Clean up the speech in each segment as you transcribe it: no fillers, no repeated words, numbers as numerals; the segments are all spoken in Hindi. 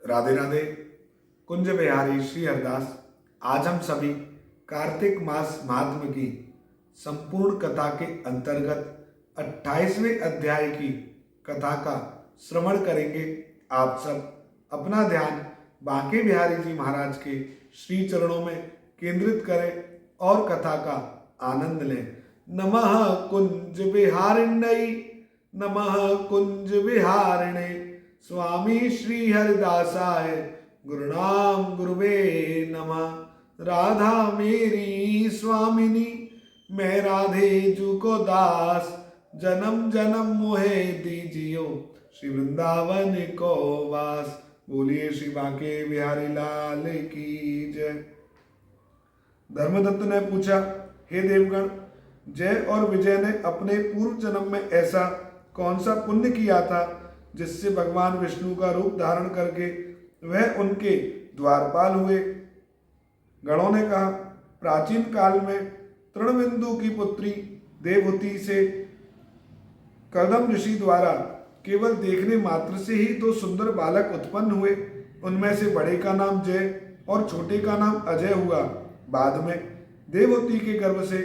राधे राधे। कुंज बिहारी श्री हरदास। आज हम सभी कार्तिक मास महात्म की संपूर्ण कथा के अंतर्गत 28वें अध्याय की कथा का श्रवण करेंगे। आप सब अपना ध्यान बांके बिहारी जी महाराज के श्री चरणों में केंद्रित करें और कथा का आनंद लें। नमः कुंज बिहारिण्यै, नमः कुंज बिहारिणे, स्वामी श्री हरिदासाय गुरुनाम गुरुवे नमः। राधा मेरी स्वामिनी, मैं राधे जू को दास, जन्म जन्म मोहे दीजियो, श्री वृंदावन को वास। बोलिए श्री बांके बिहारी लाल की जय। धर्मदत्त ने पूछा, हे देवगण, जय और विजय ने अपने पूर्व जन्म में ऐसा कौन सा पुण्य किया था जिससे भगवान विष्णु का रूप धारण करके वह उनके द्वारपाल हुए। गणों ने कहा, प्राचीन काल में तृणबिंदु की पुत्री देवहूति से कदम ऋषि द्वारा केवल देखने मात्र से ही दो सुंदर बालक उत्पन्न हुए। उनमें से बड़े का नाम जय और छोटे का नाम अजय हुआ। बाद में देवहूति के गर्भ से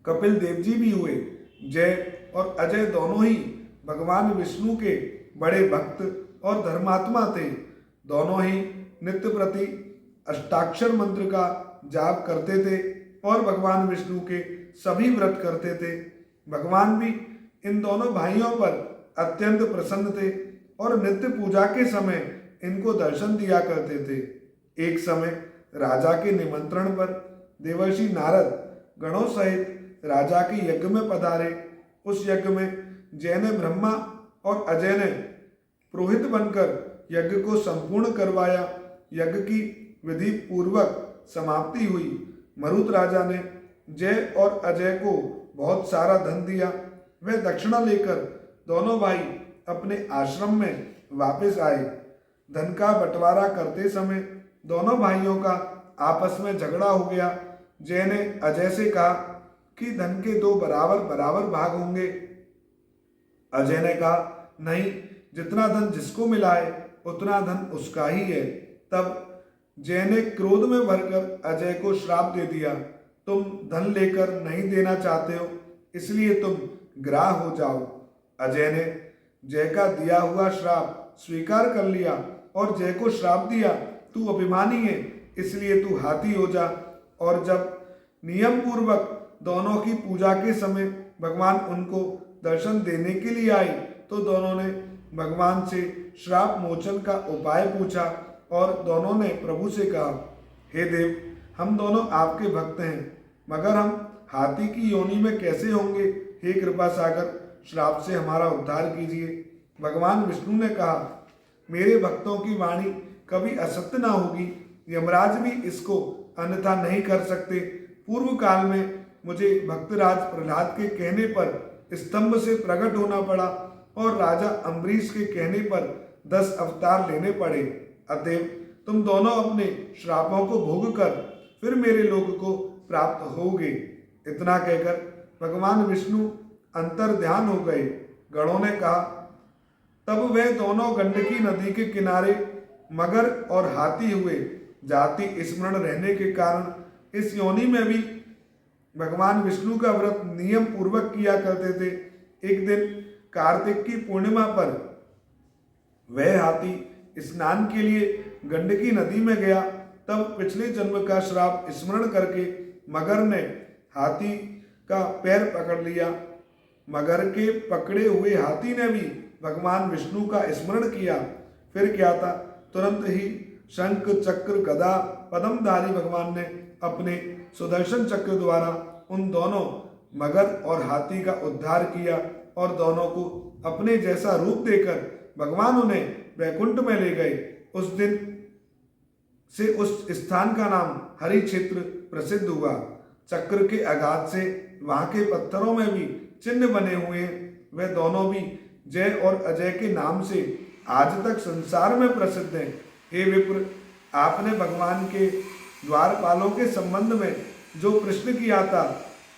कपिल देव जी भी हुए। जय और अजय दोनों ही भगवान विष्णु के बड़े भक्त और धर्मात्मा थे। दोनों ही नित्य प्रति अष्टाक्षर मंत्र का जाप करते थे और भगवान विष्णु के सभी व्रत करते थे। भगवान भी इन दोनों भाइयों पर अत्यंत प्रसन्न थे और नित्य पूजा के समय इनको दर्शन दिया करते थे। एक समय राजा के निमंत्रण पर देवर्षि नारद गणों सहित राजा के यज्ञ में पधारे। उस यज्ञ में जय ने ब्रह्मा और अजय ने पुरोहित बनकर यज्ञ को संपूर्ण करवाया। यज्ञ की विधि पूर्वक समाप्ति हुई। मरुत राजा ने जय और अजय को बहुत सारा धन दिया। वे दक्षिणा लेकर दोनों भाई अपने आश्रम में वापस आए। धन का बंटवारा करते समय दोनों भाइयों का आपस में झगड़ा हो गया। जय ने अजय से कहा कि धन के दो बराबर बराबर भाग होंगे। अजय ने कहा, नहीं, जितना धन जिसको मिला है उतना धन उसका ही है। तब जय ने क्रोध में भरकर अजय को श्राप दे दिया, तुम धन लेकर नहीं देना चाहते हो, इसलिए तुम ग्राह हो जाओ। अजय ने जय का दिया हुआ श्राप स्वीकार कर लिया और जय को श्राप दिया, तू अभिमानी है, इसलिए तू हाथी हो जा। और जब नियम पूर्वक दोनों की पूजा के समय भगवान उनको दर्शन देने के लिए आए तो दोनों ने भगवान से श्राप मोचन का उपाय पूछा और दोनों ने प्रभु से कहा, हे देव, हम दोनों आपके भक्त हैं, मगर हम हाथी की योनि में कैसे होंगे? हे कृपा सागर, श्राप से हमारा उद्धार कीजिए। भगवान विष्णु ने कहा, मेरे भक्तों की वाणी कभी असत्य ना होगी। यमराज भी इसको अन्यथा नहीं कर सकते। पूर्व काल में मुझे भक्तराज प्रहलाद के कहने पर स्तंभ से प्रकट होना पड़ा और राजा अम्बरीश के कहने पर 10 अवतार लेने पड़े। अतएव तुम दोनों अपने श्रापों को भोग कर फिर मेरे लोक को प्राप्त होगे। इतना कहकर भगवान विष्णु अंतर ध्यान हो गए। गणों ने कहा, तब वे दोनों गंडकी नदी के किनारे मगर और हाथी हुए। जाति स्मरण रहने के कारण इस योनि में भी भगवान विष्णु का व्रत नियम पूर्वक किया करते थे। एक दिन कार्तिक की पूर्णिमा पर वह हाथी स्नान के लिए गंडकी नदी में गया। तब पिछले जन्म का श्राप स्मरण करके मगर ने हाथी का पैर पकड़ लिया। मगर के पकड़े हुए हाथी ने भी भगवान विष्णु का स्मरण किया। फिर क्या था, तुरंत ही शंख चक्र गदा पद्मधारी भगवान ने अपने सुदर्शन चक्र द्वारा उन दोनों मगर और हाथी का उद्धार किया और दोनों को अपने जैसा रूप देकर भगवान उन्हें वैकुंठ में ले गए। उस दिन से उस स्थान का नाम हरि क्षेत्र प्रसिद्ध हुआ। चक्र के आघात से वहां के पत्थरों में भी चिन्ह बने हुए हैं। वे दोनों भी जय और अजय के नाम से आज तक संसार में प्रसिद्ध हैं। हे विप्र, आपने भगवान के द्वारपालों के संबंध में जो प्रश्न किया था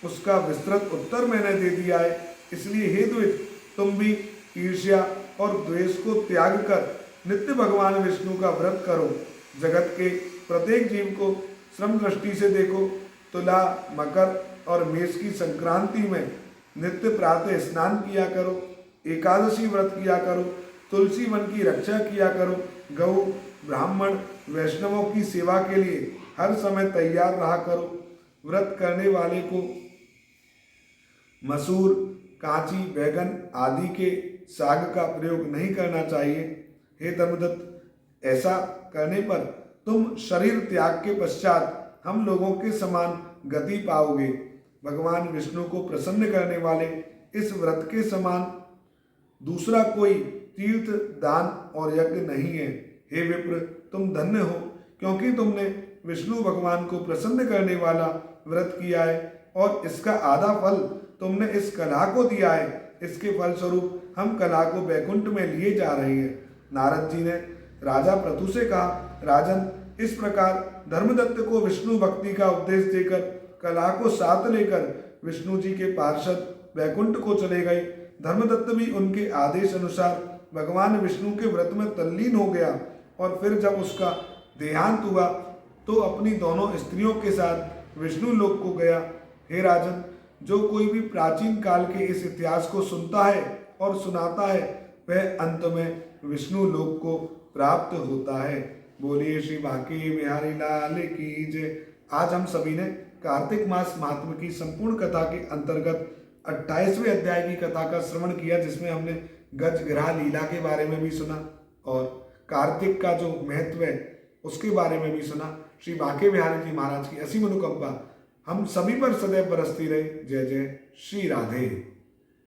उसका विस्तृत उत्तर मैंने दे दिया है। इसलिए हे द्विज, तुम भी ईर्ष्या और द्वेष को त्याग कर नित्य भगवान विष्णु का व्रत करो। जगत के प्रत्येक जीव को श्रम दृष्टि से देखो। तुला, मकर और मेष की संक्रांति में नित्य प्रातः स्नान किया करो, एकादशी व्रत किया करो, तुलसी वन की रक्षा किया करो, गौ, ब्राह्मण, वैष्णवों की सेवा के लिए हर समय तैयार रहा करो। व्रत करने वाले को मसूर, कांची, बैगन आदि के साग का प्रयोग नहीं करना चाहिए। हे धर्मदत्त, ऐसा करने पर तुम शरीर त्याग के पश्चात हम लोगों के समान गति पाओगे। भगवान विष्णु को प्रसन्न करने वाले इस व्रत के समान दूसरा कोई तीर्थ, दान और यज्ञ नहीं है। हे विप्र, तुम धन्य हो, क्योंकि तुमने विष्णु भगवान को प्रसन्न करने वाला व्रत किया है और इसका आधा फल तुमने इस कला को दिया है। इसके फलस्वरूप हम कला को वैकुंठ में लिए जा रहे हैं। नारद जी ने राजा पृथु से कहा, राजन, इस प्रकार धर्मदत्त को विष्णु भक्ति का उपदेश देकर कला को साथ लेकर विष्णु जी के पार्षद वैकुंठ को चले गए। धर्मदत्त भी उनके आदेश अनुसार भगवान विष्णु के व्रत में तल्लीन हो गया और फिर जब उसका देहांत हुआ तो अपनी दोनों स्त्रियों के साथ विष्णु लोक को गया। हे राजन, जो कोई भी प्राचीन काल के इस इतिहास को सुनता है और सुनाता है वह अंत में विष्णु लोक को प्राप्त होता है। बोलिए श्री बांके बिहारी लाल की जय। आज हम सभी ने कार्तिक मास महात्म्य की संपूर्ण कथा के अंतर्गत 28वें अध्याय की कथा का श्रवण किया, जिसमें हमने गजग्रह लीला के बारे में भी सुना और कार्तिक का जो महत्व है उसके बारे में भी सुना। श्री बांके बिहारी जी महाराज की असीम अनुकंपा हम सभी पर सदैव बरसती रहे। जय जय श्री राधे।